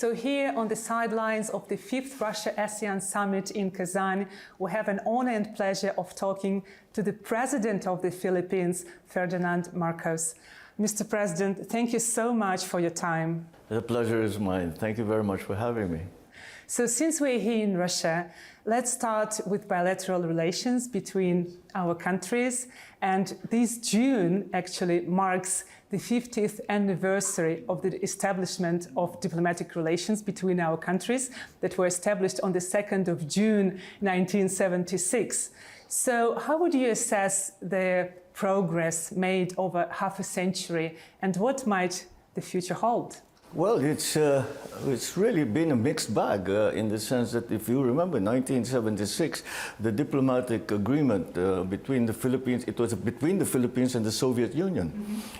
So here on the sidelines of the 5th Russia-ASEAN Summit in Kazan, we have an honor and pleasure of talking to the President of the Philippines, Ferdinand Marcos. Mr. President, thank you so much for your time. The pleasure is mine. Thank you very much for having me. So since we're here in Russia, let's start with bilateral relations between our countries. And this June actually marks the 50th anniversary of the establishment of diplomatic relations between our countries that were established on the 2nd of June 1976. So how would you assess the progress made over half a century, and what might the future hold? Well, it's really been a mixed bag in the sense that if you remember 1976, the diplomatic agreement between the Philippines, it was between the Philippines and the Soviet Union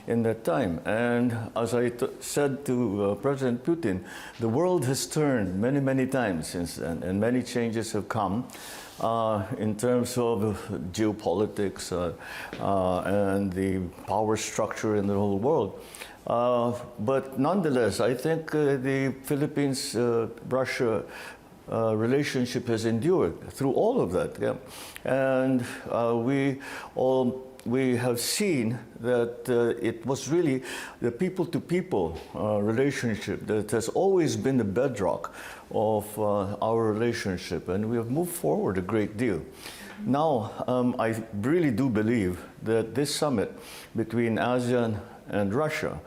in that time. And as I said to President Putin, the world has turned many, many times since then, and many changes have come. In terms of geopolitics and the power structure in the whole world. But nonetheless, I think the Philippines-Russia relationship has endured through all of that. Yeah? And we have seen that it was really the people-to-people relationship that has always been the bedrock of our relationship, and we have moved forward a great deal. Now, I really do believe that this summit between ASEAN and Russia,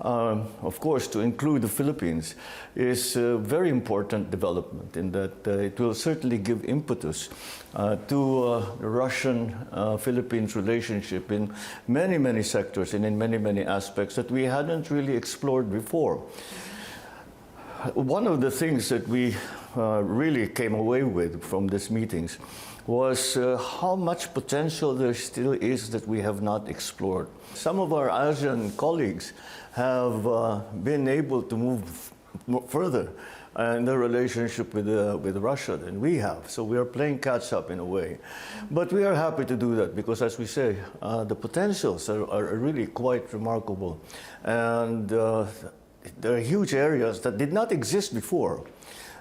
of course, to include the Philippines, is a very important development in that it will certainly give impetus to the Russian-Philippines relationship in many, many sectors and in many, many aspects that we hadn't really explored before. One of the things that we really came away with from these meetings was how much potential there still is that we have not explored. Some of our ASEAN colleagues have been able to move further in their relationship with Russia than we have. So we are playing catch up in a way. But we are happy to do that because, as we say, the potentials are really quite remarkable. And there are huge areas that did not exist before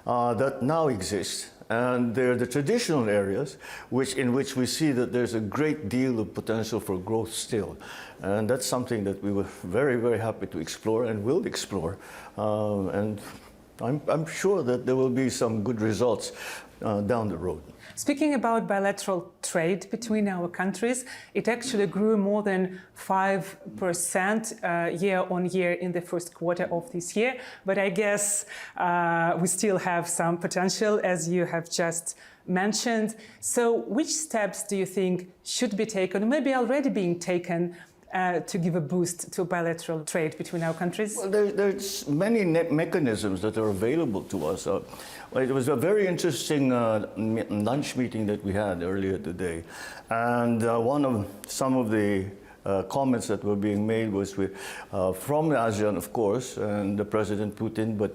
that now exist. And they're the traditional areas in which we see that there's a great deal of potential for growth still. And that's something that we were very, very happy to explore and will explore. And I'm sure that there will be some good results down the road. Speaking about bilateral trade between our countries, it actually grew more than 5% year on year in the first quarter of this year. But I guess we still have some potential, as you have just mentioned. So which steps do you think should be taken, or maybe already being taken, to give a boost to bilateral trade between our countries? Well, there's many mechanisms that are available to us. It was a very interesting lunch meeting that we had earlier today, and some of the comments that were being made was from the ASEAN, of course, and the President Putin, but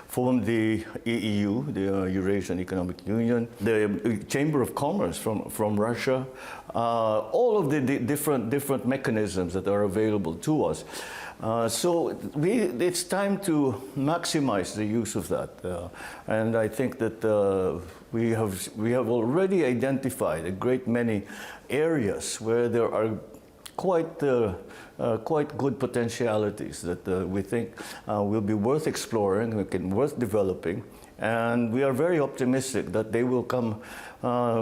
from the EU, the Eurasian Economic Union, the Chamber of Commerce from Russia, all of the different mechanisms that are available to us. So it's time to maximize the use of that, and I think that we have already identified a great many areas where there are quite good potentialities that we think will be worth exploring, worth developing, and we are very optimistic that they will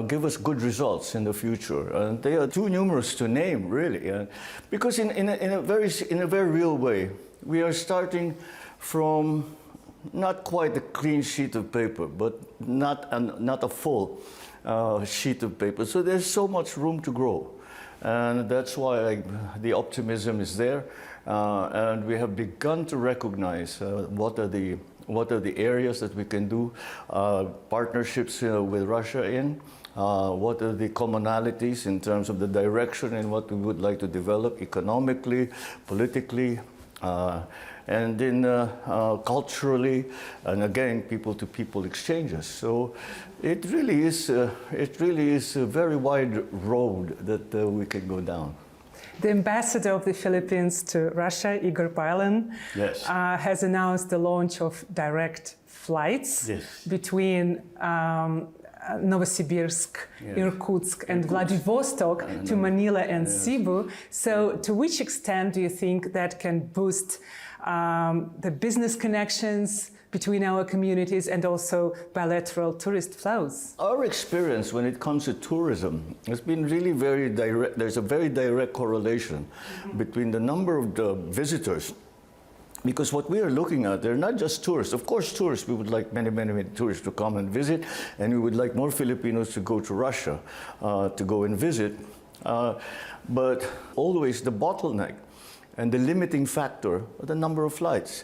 give us good results in the future. And they are too numerous to name, really, because in a very real way, we are starting from not quite a clean sheet of paper, but not a full sheet of paper. So there's so much room to grow. And that's why the optimism is there, and we have begun to recognize what are the areas that we can do partnerships with Russia in, what are the commonalities in terms of the direction and what we would like to develop economically, politically, and in culturally, and again, people-to-people exchanges. So it really is a very wide road that we can go down. The ambassador of the Philippines to Russia, Igor Pailan, Yes. has announced the launch of direct flights Yes. between Novosibirsk, Irkutsk, and Vladivostok to Manila and Cebu. So, to which extent do you think that can boost the business connections between our communities and also bilateral tourist flows? Our experience when it comes to tourism has been really very direct. There's a very direct correlation between the number of the visitors. Because what we are looking at, they're not just tourists. Of course, tourists, we would like many, many, many tourists to come and visit, and we would like more Filipinos to go to Russia to go and visit. But always the bottleneck and the limiting factor are the number of flights.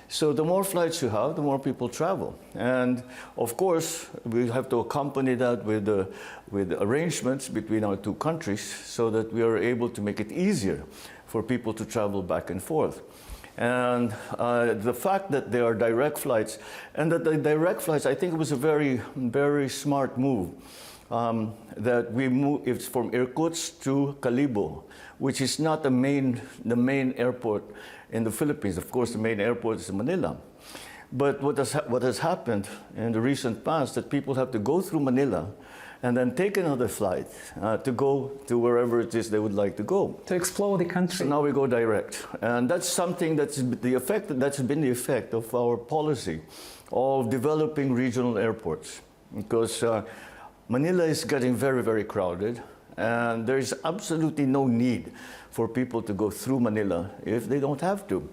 So the more flights you have, the more people travel. And of course, we have to accompany that with arrangements between our two countries so that we are able to make it easier for people to travel back and forth. And the fact that there are direct flights, and that the direct flights, I think it was a very, very smart move. That we move, it's from Irkutsk to Kalibo, which is not the main airport in the Philippines. Of course, the main airport is Manila. But what has happened in the recent past, that people have to go through Manila and then take another flight to go to wherever it is they would like to go. To explore the country. So now we go direct. And that's something that's been the effect of our policy of developing regional airports. Because Manila is getting very, very crowded, and there is absolutely no need for people to go through Manila if they don't have to.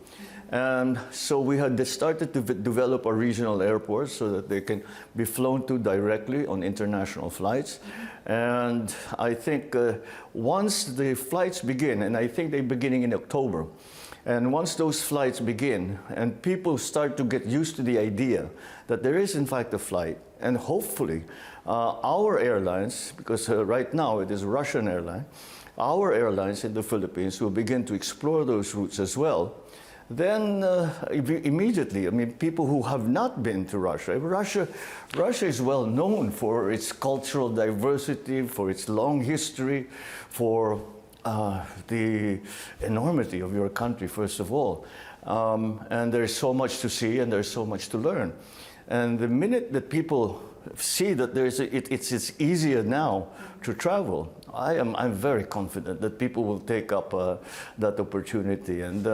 And so we had started to develop our regional airports so that they can be flown to directly on international flights. And I think once the flights begin, and I think they're beginning in October, and once those flights begin and people start to get used to the idea that there is in fact a flight, and hopefully our airlines, because right now it is a Russian airline, our airlines in the Philippines will begin to explore those routes as well. Then immediately, I mean, people who have not been to Russia, Russia is well known for its cultural diversity, for its long history, for the enormity of your country, first of all. And there's so much to see and there's so much to learn. And the minute that people see that it's easier now to travel, I'm very confident that people will take up that opportunity. And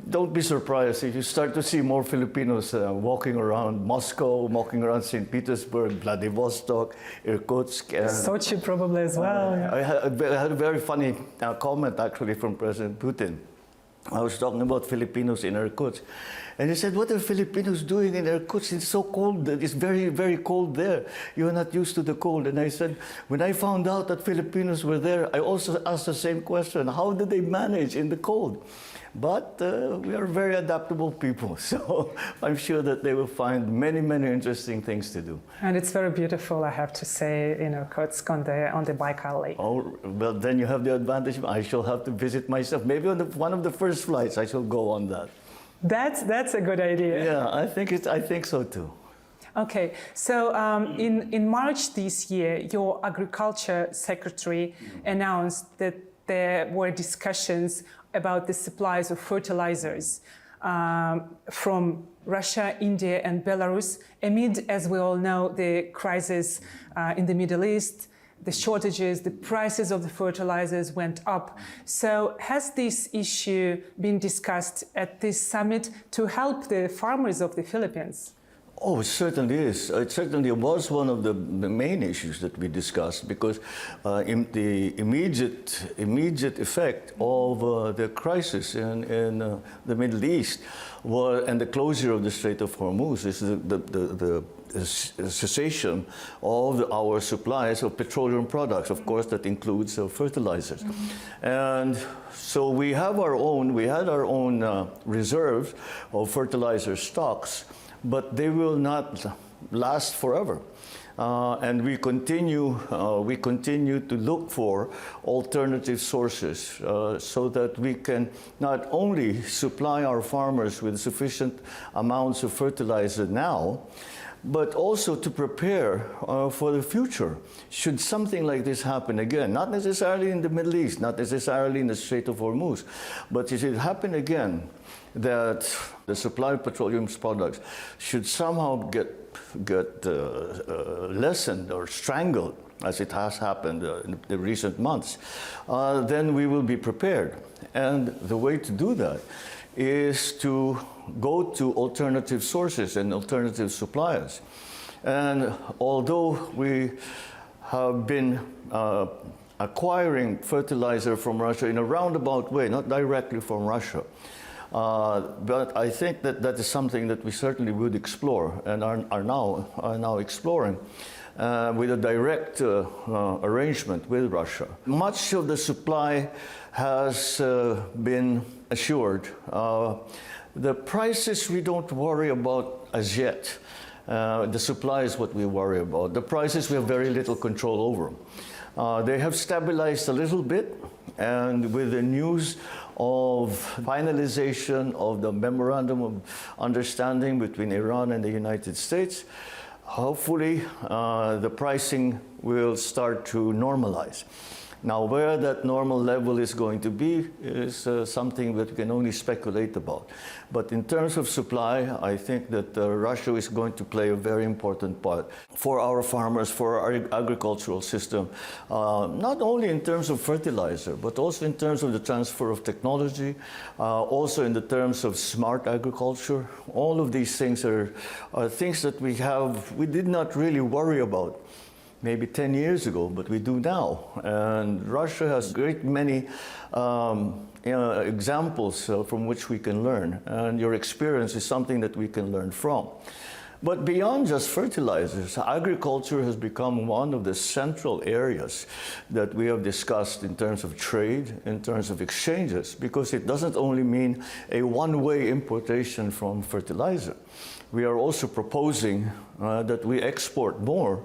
don't be surprised if you start to see more Filipinos walking around Moscow, walking around St. Petersburg, Vladivostok, Irkutsk. Sochi probably as well. Yeah. I had a very funny comment actually from President Putin. I was talking about Filipinos in Irkutsk. And he said, what are Filipinos doing in Irkutsk? It's so cold. It's very, very cold there. You're not used to the cold. And I said, when I found out that Filipinos were there, I also asked the same question. How did they manage in the cold? But we are very adaptable people. So I'm sure that they will find many, many interesting things to do. And it's very beautiful, I have to say, in Irkutsk on the Baikal Lake. Oh, well, then you have the advantage. I shall have to visit myself. Maybe on one of the first flights, I shall go on that. That's a good idea. Yeah, I think so too. Okay, so in March this year, your Agriculture Secretary announced that there were discussions about the supplies of fertilizers from Russia, India, and Belarus amid, as we all know, the crisis in the Middle East. The shortages, the prices of the fertilizers went up. So has this issue been discussed at this summit to help the farmers of the Philippines? Oh, it certainly is. It certainly was one of the main issues that we discussed because in the immediate effect of the crisis in the Middle East and the closure of the Strait of Hormuz is the cessation of our supplies of petroleum products. Of course, that includes fertilizers. And so we had our own reserves of fertilizer stocks, but they will not last forever. And we continue to look for alternative sources so that we can not only supply our farmers with sufficient amounts of fertilizer now, but also to prepare for the future. Should something like this happen again, not necessarily in the Middle East, not necessarily in the Strait of Hormuz, but if it happen again, that the supply of petroleum products should somehow get lessened or strangled, as it has happened in the recent months, then we will be prepared. And the way to do that is to go to alternative sources and alternative suppliers. And although we have been acquiring fertilizer from Russia in a roundabout way, not directly from Russia, but I think that that is something that we certainly would explore and are now exploring with a direct arrangement with Russia. Much of the supply has been assured. The prices we don't worry about as yet. The supply is what we worry about. The prices we have very little control over. They have stabilized a little bit, and with the news of finalization of the memorandum of understanding between Iran and the United States, hopefully the pricing will start to normalize. Now, where that normal level is going to be is something that we can only speculate about. But in terms of supply, I think that Russia is going to play a very important part for our farmers, for our agricultural system, not only in terms of fertilizer, but also in terms of the transfer of technology, also in the terms of smart agriculture. All of these things are things that we did not really worry about maybe 10 years ago, but we do now. And Russia has a great many examples from which we can learn. And your experience is something that we can learn from. But beyond just fertilizers, agriculture has become one of the central areas that we have discussed in terms of trade, in terms of exchanges, because it doesn't only mean a one-way importation from fertilizer. We are also proposing that we export more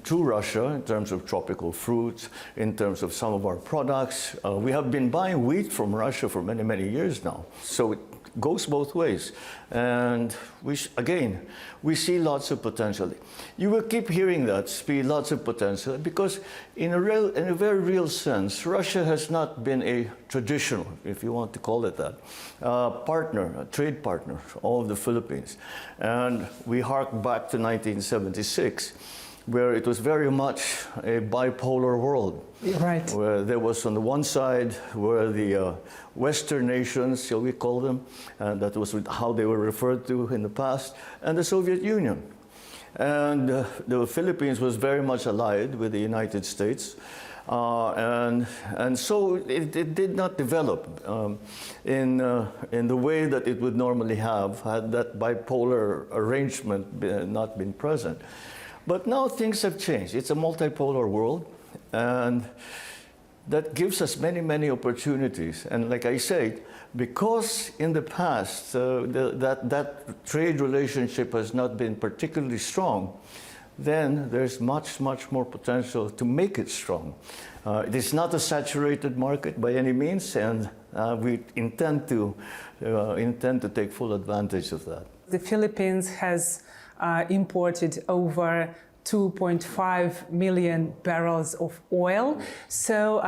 to Russia in terms of tropical fruits, in terms of some of our products. We have been buying wheat from Russia for many, many years now. So it goes both ways. And again, we see lots of potential. You will keep hearing that, lots of potential, because in a very real sense, Russia has not been a traditional, if you want to call it that, partner, a trade partner of the Philippines. And we hark back to 1976, where it was very much a bipolar world. Right. Where there was on the one side were the Western nations, shall we call them, and that was how they were referred to in the past, and the Soviet Union. And the Philippines was very much allied with the United States. And so it did not develop in the way that it would normally have had that bipolar arrangement not been present. But now things have changed. It's a multipolar world, and that gives us many, many opportunities. And like I said, because in the past that trade relationship has not been particularly strong, then there's much, much more potential to make it strong. It is not a saturated market by any means, and we intend to take full advantage of that. The Philippines has imported over 2.5 million barrels of oil. So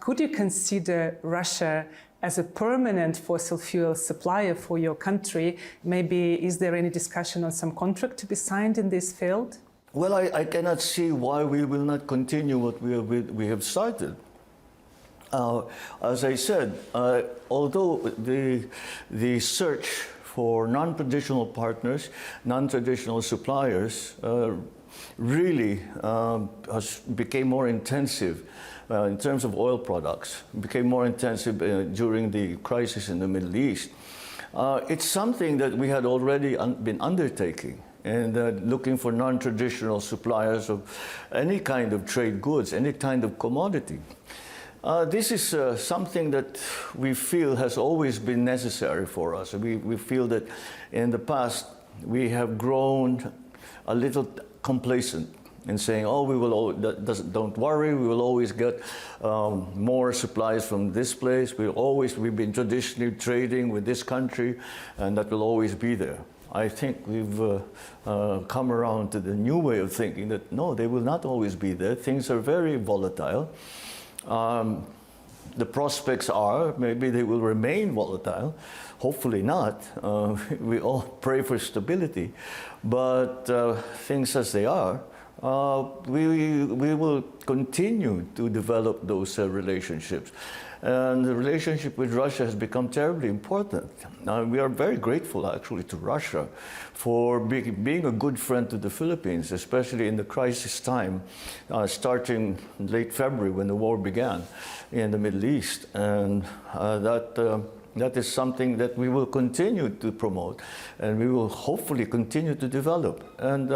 could you consider Russia as a permanent fossil fuel supplier for your country? Maybe is there any discussion on some contract to be signed in this field? Well, I cannot see why we will not continue what we have started. As I said, although the search for non-traditional partners, non-traditional suppliers, really became more intensive in terms of oil products, became more intensive during the crisis in the Middle East. It's something that we had already been undertaking, and looking for non-traditional suppliers of any kind of trade goods, any kind of commodity. This is something that we feel has always been necessary for us. We feel that in the past we have grown a little complacent in saying, oh, don't worry, we will always get more supplies from this place. We've been traditionally trading with this country, and that will always be there. I think we've come around to the new way of thinking that no, they will not always be there. Things are very volatile. The prospects are maybe they will remain volatile. Hopefully not. We all pray for stability. But things as they are, we will continue to develop those relationships. And the relationship with Russia has become terribly important. We are very grateful, actually, to Russia for being a good friend to the Philippines, especially in the crisis time, starting late February when the war began in the Middle East. And that is something that we will continue to promote, and we will hopefully continue to develop. And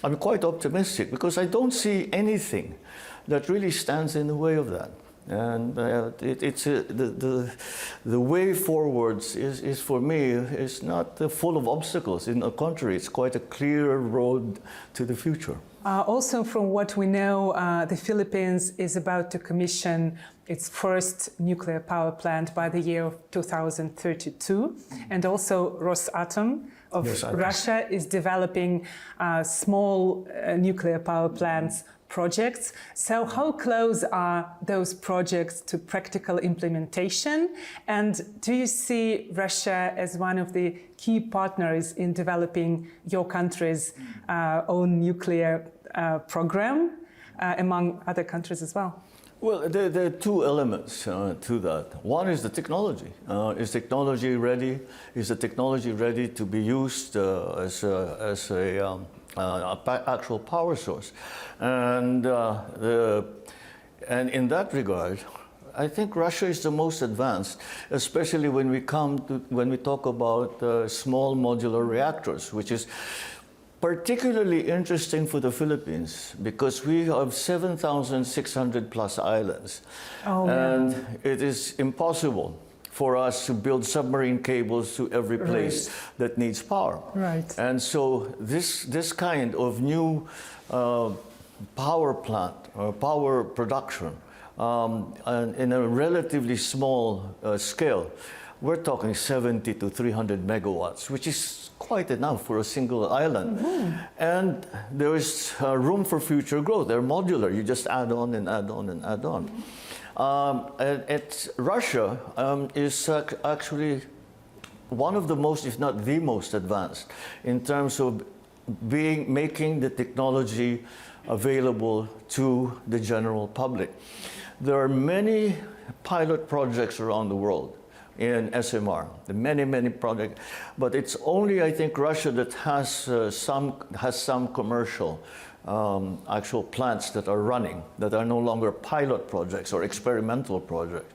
I'm quite optimistic because I don't see anything that really stands in the way of that. And the way forwards is for me is not full of obstacles. In the contrary, it's quite a clear road to the future. Also, from what we know, the Philippines is about to commission its first nuclear power plant by the year of 2032. And also Rosatom of Russia is developing small nuclear power plants projects. So how close are those projects to practical implementation? And do you see Russia as one of the key partners in developing your country's own nuclear program, among other countries as well? Well, there are two elements to that. One is the technology. Is technology ready? Is the technology ready to be used as a actual power source? And in that regard, I think Russia is the most advanced, especially when we talk about small modular reactors, which is particularly interesting for the Philippines because we have 7,600 plus islands. And it is impossible for us to build submarine cables to every place that needs power. And so this kind of new power plant or power production in a relatively small scale, we're talking 70 to 300 megawatts, which is quite enough for a single island. And there is room for future growth. They're modular. You just add on and add on and add on. Russia is actually one of the most, if not the most advanced in terms of making the technology available to the general public. There are many pilot projects around the world in SMR, many projects, but it's only, I think, Russia that has some commercial actual plants that are running, that are no longer pilot projects or experimental projects.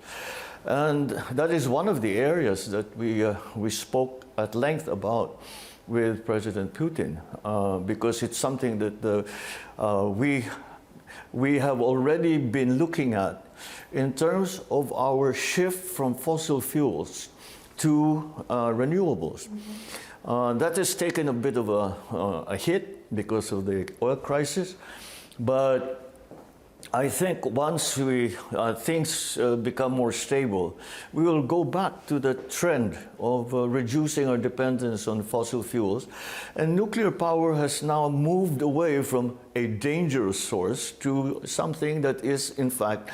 And that is one of the areas that we spoke at length about with President Putin, because it's something that we have already been looking at in terms of our shift from fossil fuels to renewables. That has taken a bit of a hit because of the oil crisis, but I think once things become more stable, we will go back to the trend of reducing our dependence on fossil fuels. And nuclear power has now moved away from a dangerous source to something that is, in fact,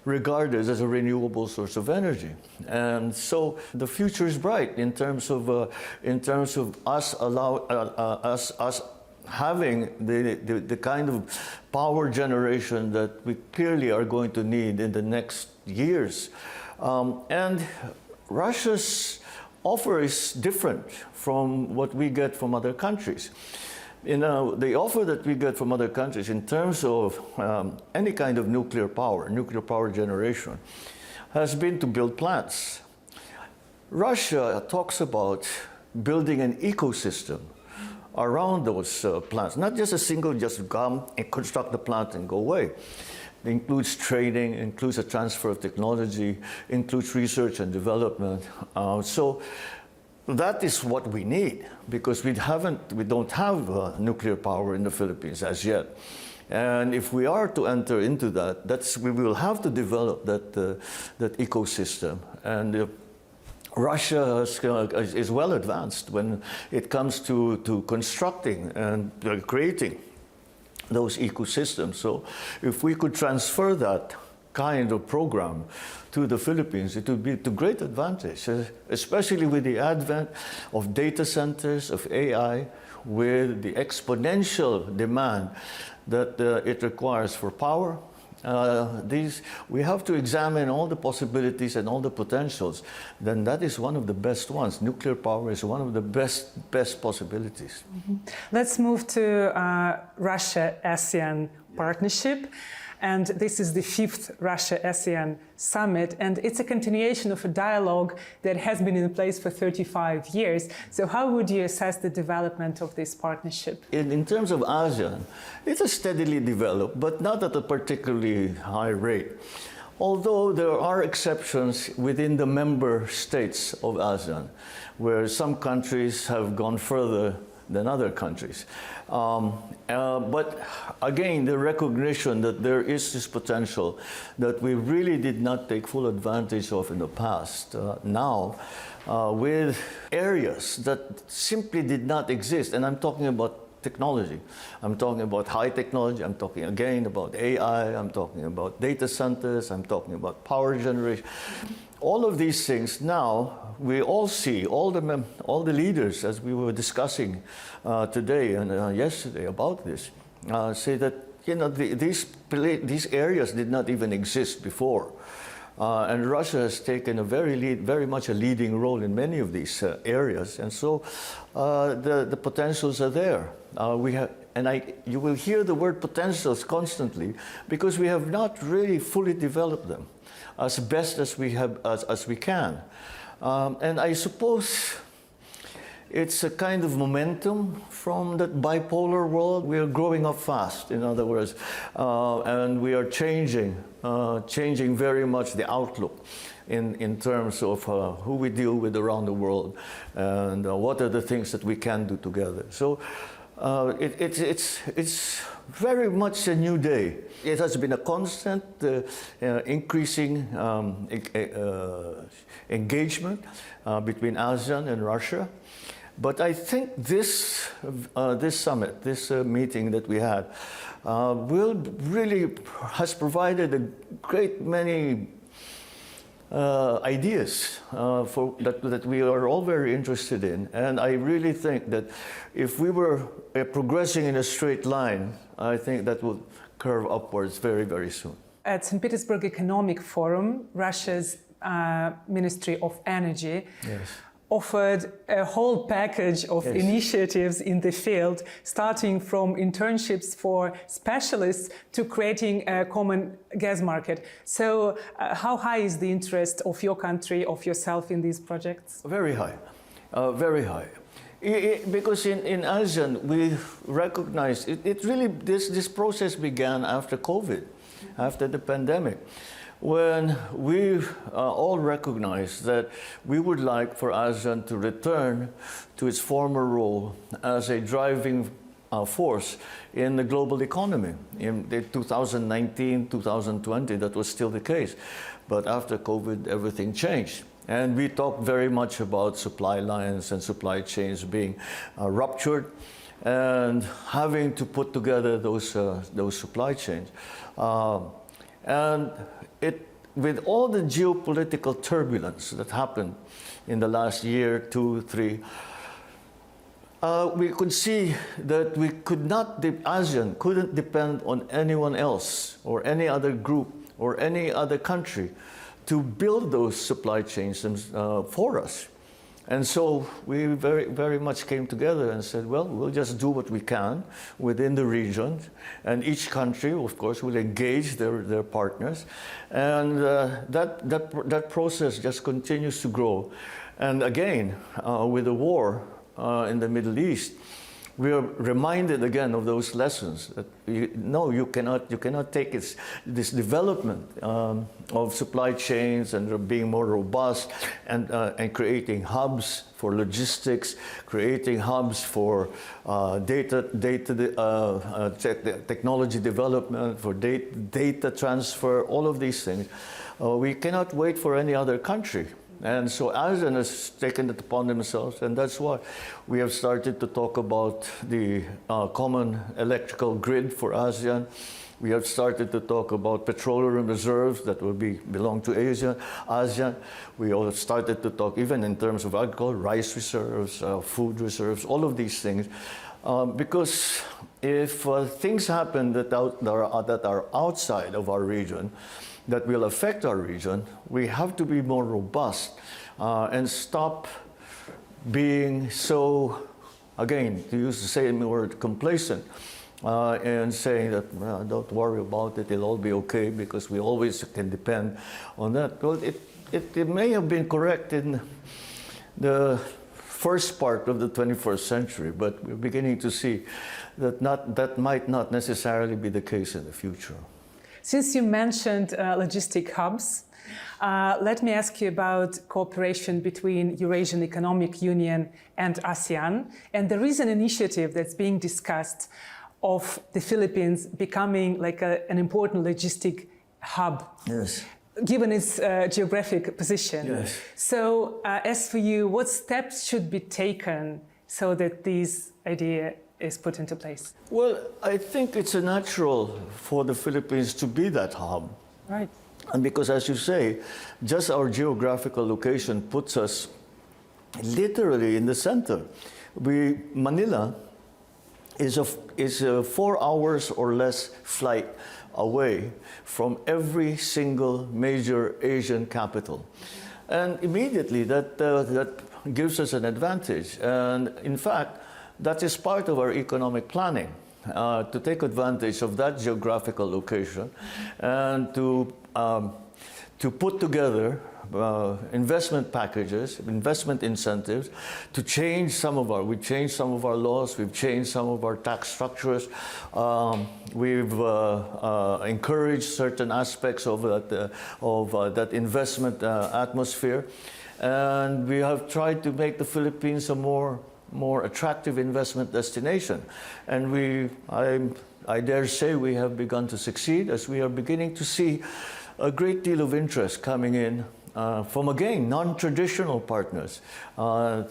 regarded as a renewable source of energy. And so the future is bright in terms of us having the kind of power generation that we clearly are going to need in the next years. And Russia's offer is different from what we get from other countries. The offer that we get from other countries in terms of any kind of nuclear power generation, has been to build plants. Russia talks about building an ecosystem around those plants, not just a single, just come and construct the plant and go away. It includes training, includes a transfer of technology, includes research and development. So that is what we need, because we don't have nuclear power in the Philippines as yet. And if we are to enter into that, we will have to develop that ecosystem. And Russia is well advanced when it comes to constructing and creating those ecosystems. So if we could transfer that kind of program to the Philippines, it would be to great advantage, especially with the advent of data centers, of AI, with the exponential demand that it requires for power. We have to examine all the possibilities and all the potentials. Then that is one of the best ones. Nuclear power is one of the best possibilities. Mm-hmm. Let's move to Russia-ASEAN partnership. And this is the 5th Russia-ASEAN summit, and it's a continuation of a dialogue that has been in place for 35 years. So how would you assess the development of this partnership? In terms of ASEAN, it has steadily developed, but not at a particularly high rate. Although there are exceptions within the member states of ASEAN, where some countries have gone further than other countries. But again, the recognition that there is this potential that we really did not take full advantage of in the past. Now, with areas that simply did not exist, and I'm talking about technology. I'm talking about high technology. I'm talking again about AI. I'm talking about data centers. I'm talking about power generation. All of these things now, we all see, all the leaders, as we were discussing today and yesterday about this, say that these areas did not even exist before. And Russia has taken a very much a leading role in many of these areas, and so the potentials are there. You will hear the word potentials constantly because we have not really fully developed them as best as we can. And I suppose it's a kind of momentum from that bipolar world. We are growing up fast, in other words, and we are changing very much the outlook in terms of who we deal with around the world and what are the things that we can do together. So it's very much a new day. It has been a constant increasing engagement between ASEAN and Russia. But I think this summit, this meeting that we had, has provided a great many ideas that we are all very interested in. And I really think that if we were progressing in a straight line, I think that will curve upwards very, very soon. At St. Petersburg Economic Forum, Russia's Ministry of Energy offered a whole package of initiatives in the field, starting from internships for specialists to creating a common gas market. So how high is the interest of your country, of yourself in these projects? Very high, very high. Because in ASEAN, we recognize, this process began after COVID, after the pandemic, when we all recognized that we would like for ASEAN to return to its former role as a driving force in the global economy. In 2019, 2020, that was still the case. But after COVID, everything changed. And we talked very much about supply lines and supply chains being ruptured and having to put together those supply chains. With all the geopolitical turbulence that happened in the last year, 2, 3, we could see that ASEAN couldn't depend on anyone else or any other group or any other country to build those supply chains for us. And so we very much came together and said, well, we'll just do what we can within the region. And each country, of course, will engage their partners. And that process just continues to grow. And again, with the war in the Middle East, we are reminded again of those lessons that you cannot take this development of supply chains and being more robust and creating hubs for logistics, creating hubs for technology development, for data transfer, all of these things. We cannot wait for any other country. And so ASEAN has taken it upon themselves, and that's why we have started to talk about the common electrical grid for ASEAN. We have started to talk about petroleum reserves that will belong to ASEAN. We also started to talk even in terms of agriculture, rice reserves, food reserves, all of these things. Because if things happen that are outside of our region, that will affect our region, we have to be more robust and stop being so, again, to use the same word, complacent. And saying that, well, don't worry about it, it'll all be okay because we always can depend on that. Well, it may have been correct in the first part of the 21st century, but we're beginning to see that that might not necessarily be the case in the future. Since you mentioned logistic hubs, let me ask you about cooperation between Eurasian Economic Union and ASEAN. And there is an initiative that's being discussed of the Philippines becoming like an important logistic hub. Yes. Given its geographic position. Yes. So, as for you, what steps should be taken so that this idea is put into place? Well, I think it's natural for the Philippines to be that hub. Right. And because, as you say, just our geographical location puts us literally in the center. Manila is a 4 hours or less flight away from every single major Asian capital. And immediately that gives us an advantage. And in fact, that is part of our economic planning, to take advantage of that geographical location and to put together investment packages, investment incentives, to change we've changed some of our laws, we've changed some of our tax structures, we've encouraged certain aspects of that investment atmosphere, and we have tried to make the Philippines a more attractive investment destination. And I dare say we have begun to succeed, as we are beginning to see a great deal of interest coming in from, again, non-traditional partners of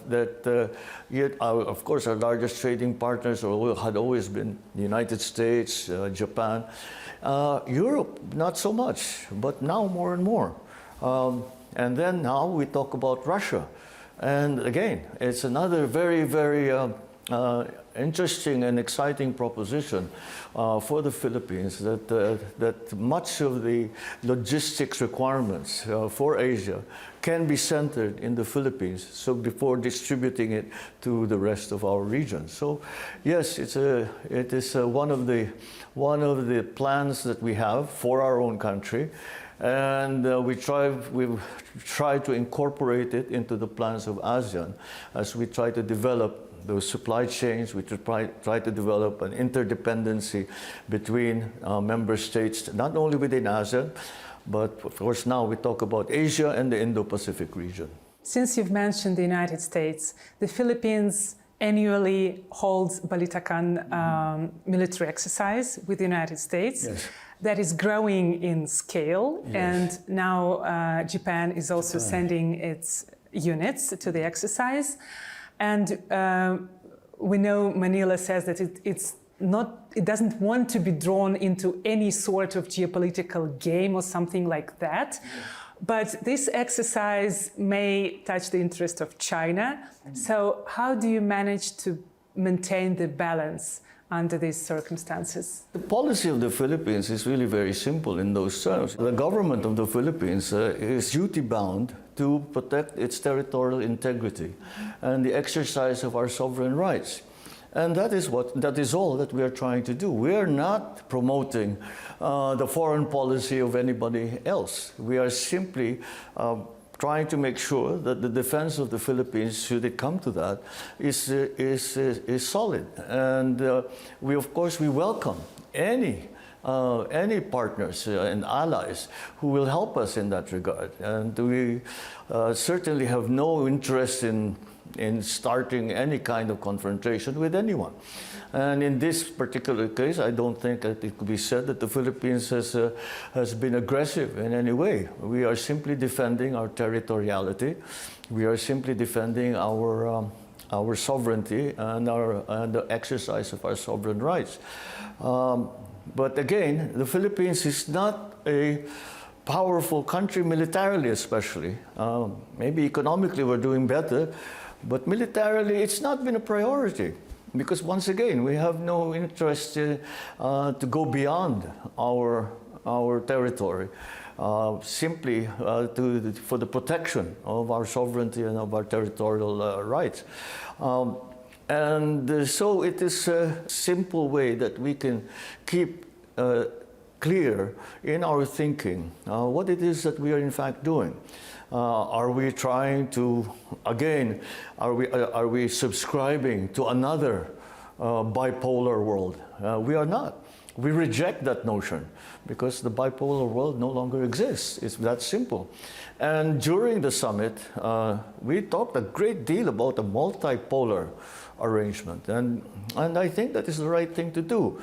course, our largest trading partners had always been the United States, Japan, Europe, not so much, but now more and more. And then now we talk about Russia. And again, it's another very, very interesting and exciting proposition for the Philippines that much of the logistics requirements for Asia can be centered in the Philippines, so before distributing it to the rest of our region. So yes, it is one of the plans that we have for our own country. And we've tried to incorporate it into the plans of ASEAN as we try to develop those supply chains. We try to develop an interdependency between member states, not only within ASEAN, but of course now we talk about Asia and the Indo-Pacific region. Since you've mentioned the United States, the Philippines annually holds Balitacan military exercise with the United States. Yes. That is growing in scale, yes. And now Japan is also sending its units to the exercise. And we know Manila says that it doesn't want to be drawn into any sort of geopolitical game or something like that. But this exercise may touch the interest of China. So how do you manage to maintain the balance under these circumstances? The policy of the Philippines is really very simple in those terms. The government of the Philippines is duty-bound to protect its territorial integrity and the exercise of our sovereign rights. And that is all that we are trying to do. We are not promoting the foreign policy of anybody else. We are simply trying to make sure that the defense of the Philippines, should it come to that, is solid. And we welcome any any partners and allies who will help us in that regard. And we certainly have no interest in starting any kind of confrontation with anyone. And in this particular case, I don't think that it could be said that the Philippines has been aggressive in any way. We are simply defending our territoriality. We are simply defending our sovereignty and the exercise of our sovereign rights. But again, the Philippines is not a powerful country militarily, especially. Maybe economically we're doing better, but militarily it's not been a priority. Because once again, we have no interest to go beyond our territory, simply for the protection of our sovereignty and of our territorial rights. And so it is a simple way that we can keep clear in our thinking what it is that we are in fact doing. Are we trying to, again, are we subscribing to another bipolar world? We are not. We reject that notion because the bipolar world no longer exists. It's that simple. And during the summit, we talked a great deal about a multipolar arrangement. And I think that is the right thing to do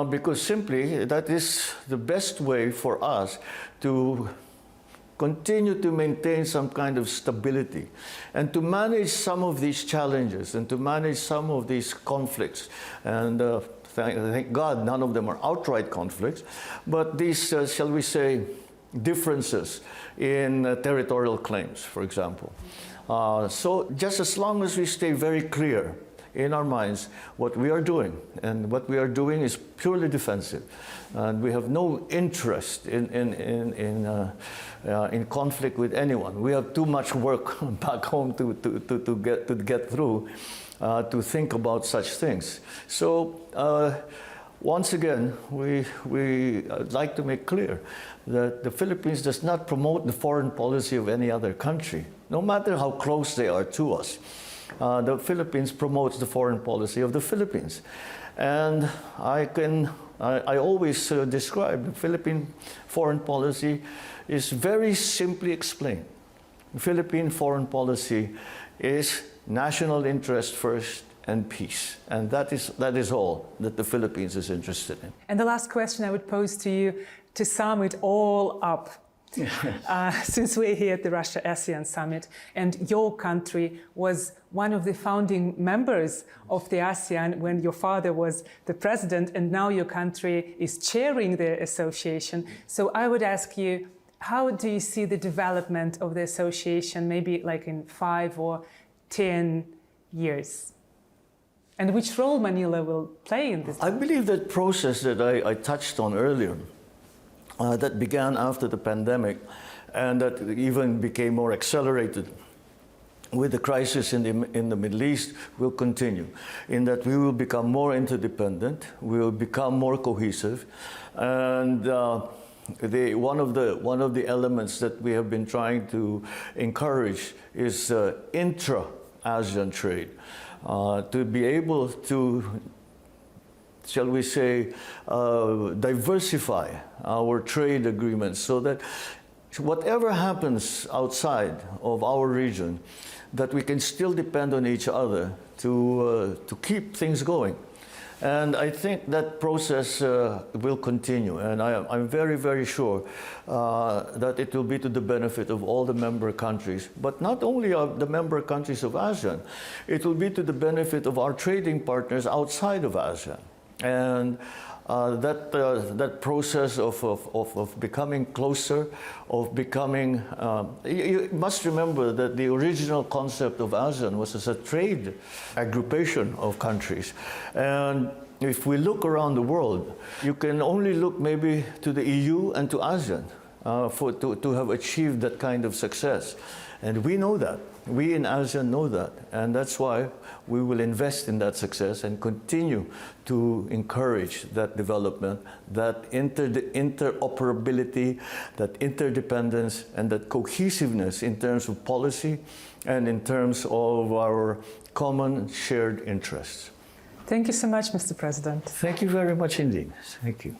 because simply that is the best way for us to continue to maintain some kind of stability and to manage some of these challenges and to manage some of these conflicts. And thank God none of them are outright conflicts, but these, shall we say, differences in territorial claims, for example. So just as long as we stay very clear in our minds what we are doing, and what we are doing is purely defensive, and we have no interest in conflict with anyone. We have too much work back home to get through to think about such things. So once again, we like to make clear that the Philippines does not promote the foreign policy of any other country, no matter how close they are to us. The Philippines promotes the foreign policy of the Philippines. And I always describe the Philippine foreign policy is very simply explained. Philippine foreign policy is national interest first and peace. And that is all that the Philippines is interested in. And the last question I would pose to you, to sum it all up, since we're here at the Russia-ASEAN Summit, and your country was one of the founding members of the ASEAN when your father was the president, and now your country is chairing the association. So I would ask you, how do you see the development of the association, maybe like in 5 or 10 years? And which role Manila will play in this? I believe that process that I touched on earlier, that began after the pandemic and that even became more accelerated with the crisis in the Middle East, will continue, in that we will become more interdependent, we will become more cohesive, and one of the elements that we have been trying to encourage is intra-ASEAN trade, to be able to, shall we say, diversify our trade agreements so that whatever happens outside of our region, that we can still depend on each other to keep things going. And I think that process will continue, and I'm very, very sure that it will be to the benefit of all the member countries, but not only of the member countries of ASEAN, it will be to the benefit of our trading partners outside of ASEAN. And that process of becoming closer, of becoming, you must remember that the original concept of ASEAN was as a trade aggregation of countries. And if we look around the world, you can only look maybe to the EU and to ASEAN to have achieved that kind of success. And we know that. We in ASEAN know that. And that's why we will invest in that success and continue to encourage that development, that interoperability, that interdependence, and that cohesiveness in terms of policy and in terms of our common shared interests. Thank you so much, Mr. President. Thank you very much indeed. Thank you.